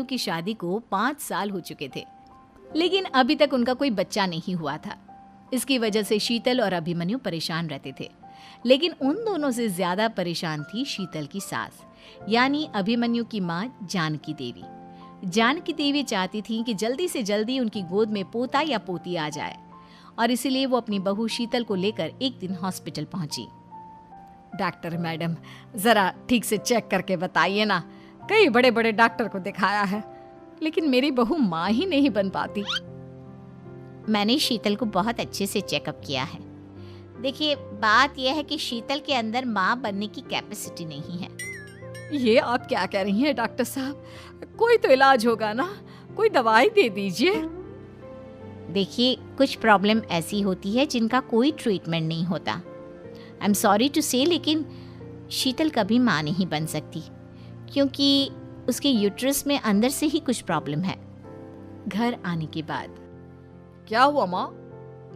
की शादी को 5 साल हो चुके थे, लेकिन अभी तक उनका कोई बच्चा नहीं हुआ था। इसकी वजह से शीतल और अभिमन्यु परेशान रहते थे, लेकिन उन दोनों से ज्यादा परेशान थी शीतल की सास, यानी अभिमन्यु की माँ जानकी देवी। जानकी देवी चाहती थी कि जल्दी से जल्दी उनकी गोद में पोता या पोती आ जाए, और इसीलिए वो अपनी बहू शीतल को लेकर एक दिन हॉस्पिटल पहुंची। डॉक्टर मैडम, जरा ठीक से चेक करके बताइए ना। कई बड़े बड़े डॉक्टर को दिखाया है, लेकिन मेरी बहू माँ ही नहीं बन पाती। मैंने शीतल को बहुत अच्छे से चेकअप किया है। देखिए, बात यह है कि शीतल के अंदर माँ बनने की कैपेसिटी नहीं है। ये आप क्या कह रही हैं डॉक्टर साहब? कोई तो इलाज होगा ना, कोई दवाई दे दीजिए। देखिए, कुछ प्रॉब्लम ऐसी होती है जिनका कोई ट्रीटमेंट नहीं होता। आई एम सॉरी टू से, लेकिन शीतल कभी माँ नहीं बन सकती, क्योंकि उसके यूट्रस में अंदर से ही कुछ प्रॉब्लम है। घर आने के बाद क्या हुआ माँ?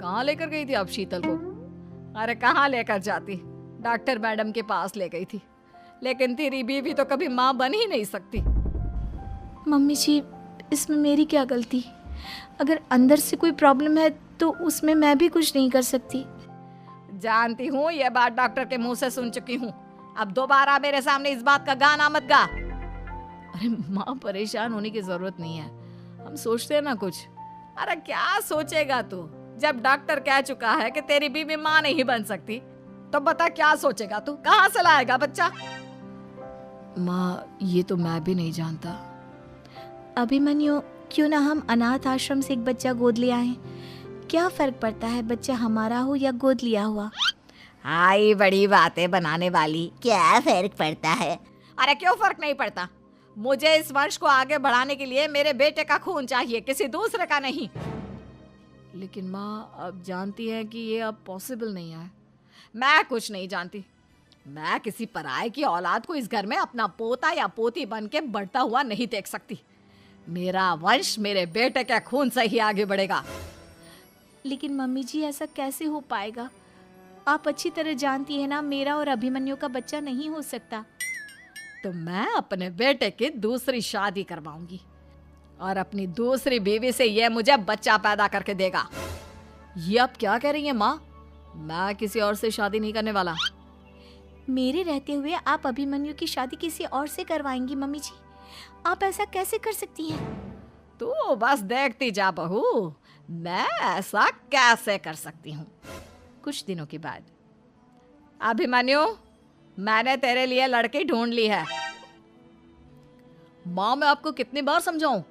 कहाँ लेकर गई थी आप शीतल को? अरे कहाँ लेकर जाती, डॉक्टर मैडम के पास ले गई थी, लेकिन तेरी बीवी तो कभी माँ बन ही नहीं सकती। मम्मी जी, इसमें मेरी क्या गलती? अगर अंदर से कोई प्रॉब्लम है तो उसमें मैं भी कुछ नहीं कर सकती। जानती हूँ, ये बात डॉक्टर के मुंह से सुन चुकी हूँ। अब दोबारा मेरे सामने इस बात का गाना मत गा। अरे माँ, परेशान होने की जरूरत नहीं है, हम सोचते हैं ना कुछ। अरे क्या सोचेगा तू? जब डॉक्टर कह चुका है कि तेरी बीवी माँ नहीं बन सकती, तो बता क्या सोचेगा तू? कहाँ से लाएगा बच्चा? माँ, ये तो मैं भी नहीं जानता। अभिमन्यु, क्यों ना हम अनाथ आश्रम से एक बच्चा गोद ले आए? क्या फर्क पड़ता है बच्चा हमारा हो या गोद लिया हुआ? हाय, बड़ी बातें बनाने वाली। क्या फर्क पड़ता है? अरे क्यों फर्क नहीं पड़ता? मुझे इस वंश को आगे बढ़ाने के लिए मेरे बेटे का खून चाहिए, किसी दूसरे का नहीं। लेकिन माँ, आप जानती हैं कि ये अब पॉसिबल नहीं है। मैं कुछ नहीं जानती। मैं किसी पराये की औलाद को इस घर में अपना पोता या पोती बन के बढ़ता हुआ नहीं देख सकती। मेरा वंश मेरे बेटे के खून से ही आगे बढ़ेगा। लेकिन मम्मी जी, ऐसा कैसे हो पाएगा? आप अच्छी तरह जानती है ना, मेरा और अभिमन्यु का बच्चा नहीं हो सकता। तो मैं अपने बेटे की दूसरी शादी करवाऊंगी, और अपनी दूसरी बीवी से यह मुझे बच्चा पैदा करके देगा। ये आप क्या कह रही हैं माँ? मैं किसी और से शादी नहीं करने वाला। मेरे रहते हुए आप अभिमन्यु की शादी किसी और से करवाएंगी? मम्मी जी, आप ऐसा कैसे कर सकती हैं? तू बस देखती जा बहू, मैं ऐसा कैसे कर सकती हूँ। कुछ दिनों के बाद, अभिमन्यु, मैंने तेरे लिए लड़की ढूंढ ली है। माँ, मैं आपको कितनी बार समझाऊं?